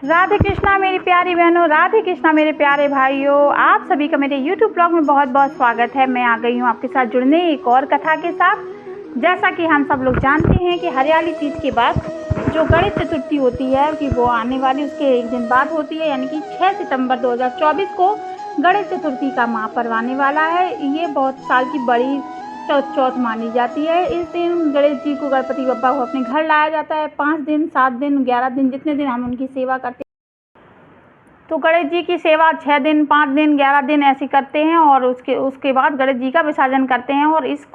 राधे कृष्णा मेरी प्यारी बहनों, राधे कृष्णा मेरे प्यारे भाइयों, आप सभी का मेरे YouTube ब्लॉग में बहुत बहुत स्वागत है। मैं आ गई हूँ आपके साथ जुड़ने एक और कथा के साथ। जैसा कि हम सब लोग जानते हैं कि हरियाली तीज के बाद जो गणेश चतुर्थी होती है कि वो आने वाली उसके एक दिन बाद होती है, यानी कि 6 सितंबर 2024 को गणेश चतुर्थी का महापर्व आने वाला है। ये बहुत साल की बड़ी चौथ मानी जाती है। इस दिन गणेश जी को, गणपति बप्पा को अपने घर लाया जाता है। 5 दिन, 7 दिन, 11 दिन, जितने दिन हम उनकी सेवा करते हैं, तो गणेश जी की सेवा 6 दिन, 5 दिन, 11 दिन ऐसी करते हैं और उसके बाद गणेश जी का विसर्जन करते हैं और इस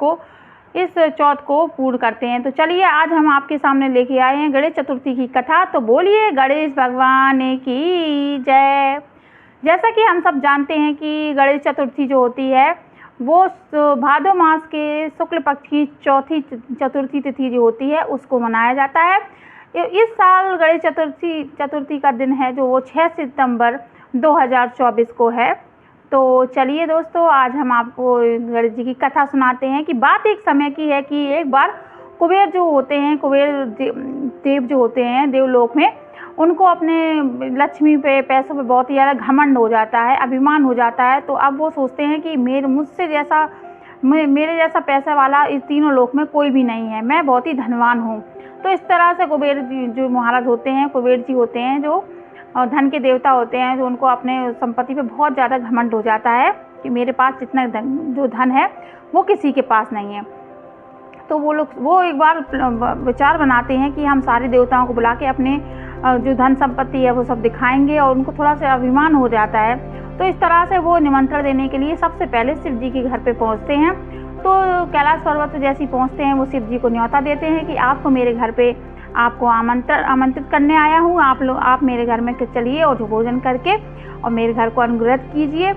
चौथ को पूर्ण करते हैं। तो चलिए आज हम आपके सामने लेके आए हैं गणेश चतुर्थी की कथा। तो बोलिए गणेश भगवान की जय। जैसा कि हम सब जानते हैं कि गणेश चतुर्थी जो होती है वो भादो मास के शुक्ल पक्ष की चौथी चतुर्थी तिथि जो होती है उसको मनाया जाता है। इस साल गणेश चतुर्थी का दिन है जो वो 6 सितंबर 2024 को है। तो चलिए दोस्तों, आज हम आपको गणेश जी की कथा सुनाते हैं कि बात एक समय की है कि एक बार कुबेर जो होते हैं, कुबेर देव जो होते हैं देवलोक में, उनको अपने लक्ष्मी पे, पैसों पे बहुत ही ज़्यादा घमंड हो जाता है, अभिमान हो जाता है। तो अब वो सोचते हैं कि मेरे जैसा पैसा वाला इस तीनों लोक में कोई भी नहीं है, मैं बहुत ही धनवान हूँ। तो इस तरह से कुबेर जी जो महाराज होते हैं, कुबेर जी होते हैं जो धन के देवता होते हैं, जो उनको अपने संपत्ति पे बहुत ज़्यादा घमंड हो जाता है कि मेरे पास जितना धन है वो किसी के पास नहीं है। तो वो एक बार विचार बनाते हैं कि हम सारे देवताओं को बुला के अपने जो धन संपत्ति है वो सब दिखाएंगे और उनको थोड़ा सा अभिमान हो जाता है। तो इस तरह से वो निमंत्रण देने के लिए सबसे पहले शिव जी के घर पे पहुंचते हैं। तो कैलाश पर्वत पर जैसे ही पहुंचते हैं वो शिव जी को न्योता देते हैं कि आपको मेरे घर पे आपको आमंत्रित करने आया हूँ, आप मेरे घर में चलिए और जो भोजन करके और मेरे घर को अनुग्रहित कीजिए।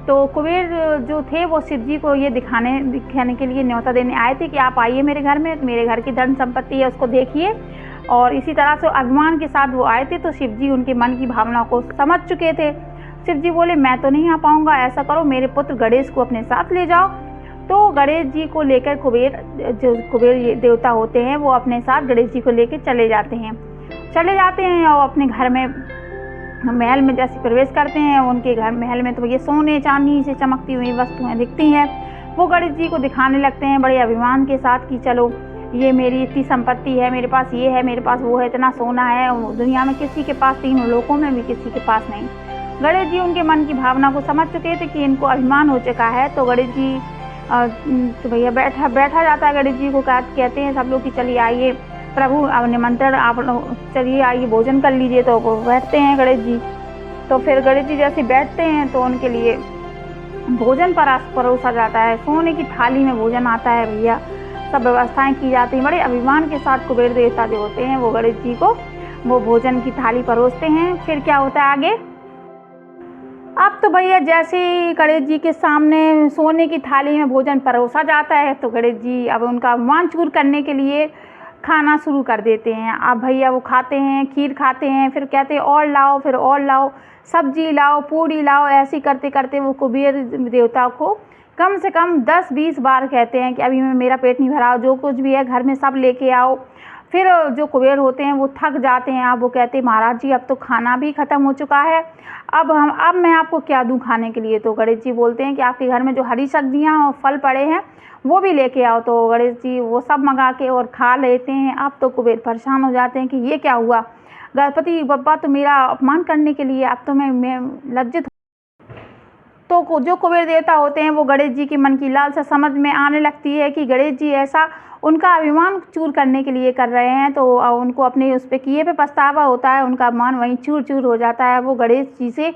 तो कुबेर जो थे वो शिव जी को ये दिखाने के लिए न्योता देने आए थे कि आप आइए मेरे घर में, मेरे घर की धन संपत्ति है उसको देखिए। और इसी तरह से अभिमान के साथ वो आए थे। तो शिव जी उनके मन की भावना को समझ चुके थे। शिव जी बोले मैं तो नहीं आ पाऊँगा, ऐसा करो मेरे पुत्र गणेश को अपने साथ ले जाओ। तो गणेश जी को लेकर कुबेर देवता होते हैं वो अपने साथ गणेश जी को लेकर चले जाते हैं और अपने घर में महल में जैसे प्रवेश करते हैं। उनके घर महल में तो ये सोने चांदी से चमकती हुई वस्तुएं दिखती हैं। वो गणेश जी को दिखाने लगते हैं बड़े अभिमान के साथ कि चलो ये मेरी इतनी संपत्ति है, मेरे पास ये है, मेरे पास वो है, इतना सोना है, दुनिया में किसी के पास, तीनों लोकों में भी किसी के पास नहीं। गणेश जी उनके मन की भावना को समझ चुके थे कि इनको अभिमान हो चुका है। तो गणेश जी तो भैया बैठा जाता है। गणेश जी को कहते हैं सब लोग कि चलिए आइए प्रभु, अब निमंत्रण, आप लोग चलिए आइए भोजन कर लीजिए। तो वो बैठते हैं गणेश जी। तो फिर गणेश जी जैसे बैठते हैं तो उनके लिए भोजन परोसा जाता है। सोने की थाली में भोजन आता है भैया, सब व्यवस्थाएं की जाती हैं। बड़े अभिमान के साथ कुबेर देवता जो होते हैं वो गणेश जी को वो भोजन की थाली परोसते हैं। फिर क्या होता है आगे, अब तो भैया जैसे ही गणेश जी के सामने सोने की थाली में भोजन परोसा जाता है तो गणेश जी अब उनका अभिमान चूर करने के लिए खाना शुरू कर देते हैं। अब भैया वो खाते हैं, खीर खाते हैं, फिर कहते हैं और लाओ, फिर और लाओ, सब्जी लाओ, पूड़ी लाओ। ऐसे करते करते वो कुबेर देवता को कम से कम 10-20 बार कहते हैं कि अभी मेरा पेट नहीं भरा, जो कुछ भी है घर में सब लेके आओ। फिर जो कुबेर होते हैं वो थक जाते हैं। अब वो कहते हैं महाराज जी अब तो खाना भी ख़त्म हो चुका है, अब मैं आपको क्या दूं खाने के लिए। तो गणेश जी बोलते हैं कि आपके घर में जो हरी सब्जियां और फल पड़े हैं वो भी लेके आओ। तो गणेश जी वो सब मंगा के और खा लेते हैं। अब तो कुबेर परेशान हो जाते हैं कि ये क्या हुआ, गणपति बप्पा तो मेरा अपमान करने के लिए, अब तो मैं लज्जित। तो जो कुबेर देवता होते हैं वो गणेश जी के मन की लालसा समझ में आने लगती है कि गणेश जी ऐसा उनका अभिमान चूर करने के लिए कर रहे हैं। तो उनको अपने उस पे किए पे पछतावा होता है, उनका मन वहीं चूर चूर हो जाता है। वो गणेश जी से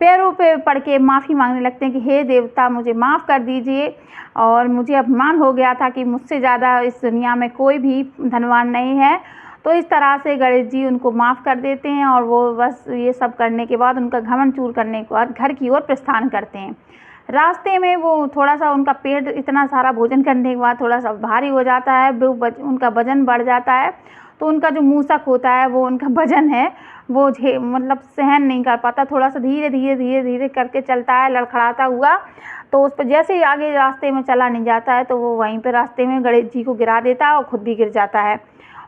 पैरों पे पड़ के माफ़ी मांगने लगते हैं कि हे देवता मुझे माफ़ कर दीजिए, और मुझे अभिमान हो गया था कि मुझसे ज़्यादा इस दुनिया में कोई भी धनवान नहीं है। तो इस तरह से गणेश जी उनको माफ़ कर देते हैं और वो बस ये सब करने के बाद, उनका घमंड चूर करने के बाद घर की ओर प्रस्थान करते हैं। रास्ते में वो थोड़ा सा, उनका पेट इतना सारा भोजन करने के बाद थोड़ा सा भारी हो जाता है, उनका वजन बढ़ जाता है। तो उनका जो मूसक होता है वो उनका वजन है वो मतलब सहन नहीं कर पाता, थोड़ा सा धीरे धीरे करके चलता है लड़खड़ाता हुआ। तो उस पर जैसे ही आगे रास्ते में चला नहीं जाता है तो वो वहीं पर रास्ते में गणेश जी को गिरा देता है और खुद भी गिर जाता है।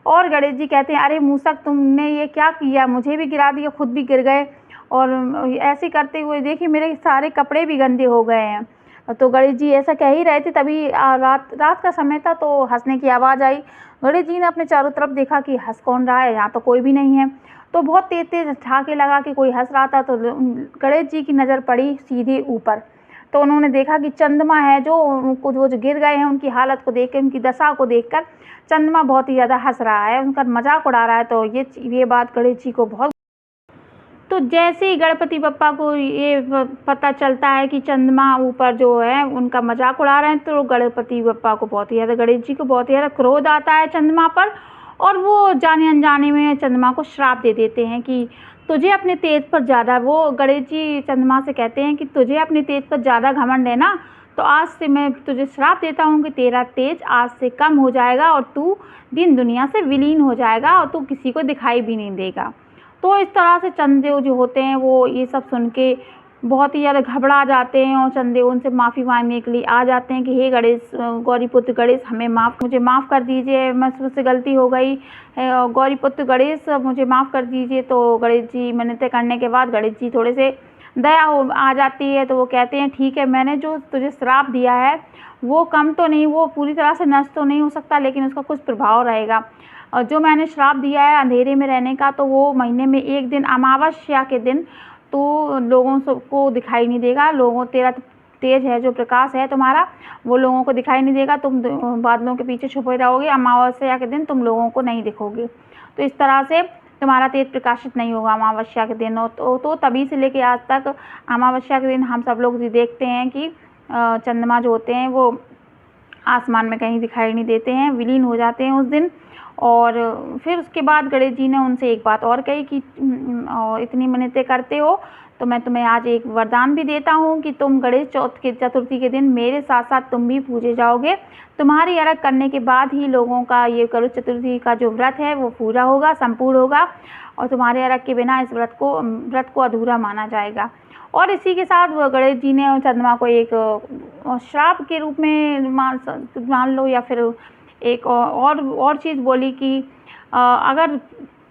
और गणेश जी कहते हैं, अरे मूसक तुमने ये क्या किया, मुझे भी गिरा दिया, खुद भी गिर गए, और ऐसे करते हुए देखिए मेरे सारे कपड़े भी गंदे हो गए हैं। तो गणेश जी ऐसा कह ही रहे थे, तभी रात का समय था तो हंसने की आवाज़ आई। गणेश जी ने अपने चारों तरफ देखा कि हंस कौन रहा है, यहाँ तो कोई भी नहीं है। तो बहुत तेज तेज ठाके लगा कि कोई हंस रहा था, तो गणेश जी की नज़र पड़ी सीधे ऊपर। तो उन्होंने देखा कि चंद्रमा है, जो उनको जो गिर गए हैं उनकी हालत को देख कर, उनकी दशा को देखकर चंद्रमा बहुत ही ज़्यादा हंस रहा है, उनका मजाक उड़ा रहा है। तो ये बात गणेश जी को बहुत, तो जैसे ही गणपति बप्पा को ये पता चलता है कि चंद्रमा ऊपर जो है उनका मजाक उड़ा रहे हैं, तो गणपति बप्पा को बहुत ही ज़्यादा, गणेश जी को बहुत ही ज़्यादा क्रोध आता है चंद्रमा पर, और वो जाने अनजाने में चंद्रमा को श्राप दे देते हैं कि तुझे अपने तेज पर ज़्यादा, वो गणेश जी चंद्रमा से कहते हैं कि तुझे अपने तेज पर ज़्यादा घमंड है ना, तो आज से मैं तुझे श्राप देता हूँ कि तेरा तेज आज से कम हो जाएगा और तू दिन दुनिया से विलीन हो जाएगा और तू किसी को दिखाई भी नहीं देगा। तो इस तरह से चंद्रदेव जो होते हैं वो ये सब सुन के बहुत ही ज़्यादा घबरा जाते हैं, और चंद्रदेव उनसे माफ़ी मांगने के लिए आ जाते हैं कि हे गणेश, गौरीपुत्र गणेश, मुझे माफ़ कर दीजिए, मुझसे गलती हो गई, गौरीपुत्र गणेश मुझे माफ़ कर दीजिए। तो गणेश जी मिन्नतें करने के बाद गणेश जी थोड़े से दया हो आ जाती है, तो वो कहते हैं ठीक है, मैंने जो तुझे श्राप दिया है वो कम तो नहीं, वो पूरी तरह से नष्ट तो नहीं हो सकता, लेकिन उसका कुछ प्रभाव रहेगा। और जो मैंने श्राप दिया है अंधेरे में रहने का, तो वो महीने में एक दिन अमावस्या के दिन तो लोगों को दिखाई नहीं देगा, तेरा तेज है, जो प्रकाश है तुम्हारा, वो लोगों को दिखाई नहीं देगा, तुम बादलों के पीछे छुपे रहोगे, अमावस्या के दिन तुम लोगों को नहीं दिखोगे। तो इस तरह से तुम्हारा तेज प्रकाशित नहीं होगा अमावस्या के दिन। और तो तभी से लेके आज तक अमावस्या के दिन हम सब लोग देखते हैं कि चंद्रमा जो होते हैं वो आसमान में कहीं दिखाई नहीं देते हैं, विलीन हो जाते हैं उस दिन। और फिर उसके बाद गणेश जी ने उनसे एक बात और कही कि इतनी मिन्नतें करते हो तो मैं तुम्हें आज एक वरदान भी देता हूँ कि तुम गणेश चतुर्थी के दिन मेरे साथ साथ तुम भी पूजे जाओगे। तुम्हारी अर्घ करने के बाद ही लोगों का ये गणेश चतुर्थी का जो व्रत है वो पूरा होगा, संपूर्ण होगा, और तुम्हारे अर्घ के बिना इस व्रत को अधूरा माना जाएगा। और इसी के साथ गणेश जी ने चंद्रमा को एक श्राप के रूप में मान लो, या फिर एक और चीज़ बोली कि अगर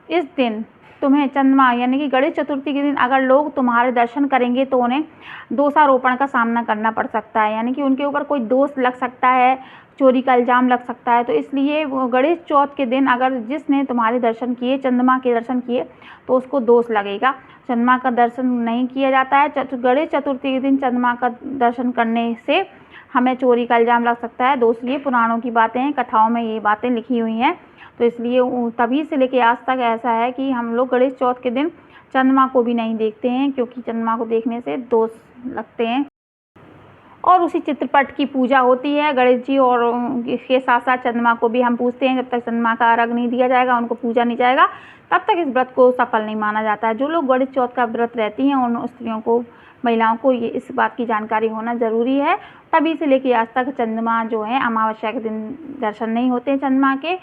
इस दिन तुम्हें चंद्रमा यानी कि गणेश चतुर्थी के दिन अगर लोग तुम्हारे दर्शन करेंगे तो उन्हें दोषारोपण का सामना करना पड़ सकता है, यानी कि उनके ऊपर कोई दोष लग सकता है, चोरी का इल्ज़ाम लग सकता है। तो इसलिए गणेश चौथ के दिन अगर जिसने तुम्हारे दर्शन किए, चंद्रमा के दर्शन किए, तो उसको दोष लगेगा। चंद्रमा का दर्शन नहीं किया जाता है, गणेश चतुर्थी के दिन चंद्रमा का दर्शन करने से हमें चोरी का इल्ज़ाम लग सकता है। दोस्त, ये पुराणों की बातें हैं, कथाओं में ये बातें लिखी हुई हैं। तो इसलिए तभी से लेके आज तक ऐसा है कि हम लोग गणेश चौथ के दिन चंद्रमा को भी नहीं देखते हैं, क्योंकि चंद्रमा को देखने से दोष लगते हैं। और उसी चित्रपट की पूजा होती है गणेश जी, और इसके साथ साथ चंद्रमा को भी हम पूजते हैं। जब तक चंद्रमा का अर्घ नहीं दिया जाएगा, उनको पूजा नहीं जाएगा, तब तक इस व्रत को सफल नहीं माना जाता है। जो लोग गणेश चौथ का व्रत रहती हैं उन स्त्रियों को, महिलाओं को ये इस बात की जानकारी होना ज़रूरी है। तभी से लेके आज तक चंद्रमा जो है अमावस्या के दिन दर्शन नहीं होते हैं चंद्रमा के,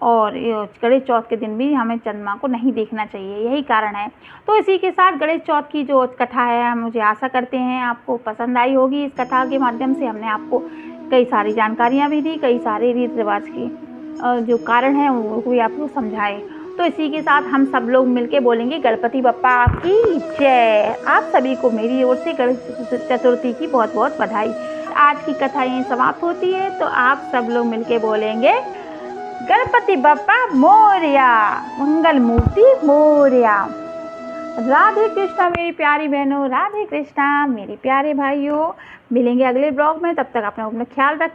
और गणेश चौथ के दिन भी हमें चंद्रमा को नहीं देखना चाहिए, यही कारण है। तो इसी के साथ गणेश चौथ की जो कथा है, मुझे आशा करते हैं आपको पसंद आई होगी। इस कथा के माध्यम से हमने आपको कई सारी जानकारियाँ भी दी, कई सारे रीति रिवाज की जो कारण है वो भी आपको समझाए। तो इसी के साथ हम सब लोग मिलके बोलेंगे गणपति बप्पा की जय। आप सभी को मेरी ओर से गणेश चतुर्थी की बहुत बहुत बधाई। आज की कथा यहीं समाप्त होती है, तो आप सब लोग मिलके बोलेंगे गणपति बप्पा मोरया, मंगल मूर्ति मोरया। राधे कृष्णा मेरी प्यारी बहनों, राधे कृष्णा मेरे प्यारे भाइयों। मिलेंगे अगले ब्लॉग में, तब तक अपना ख्याल रखिए।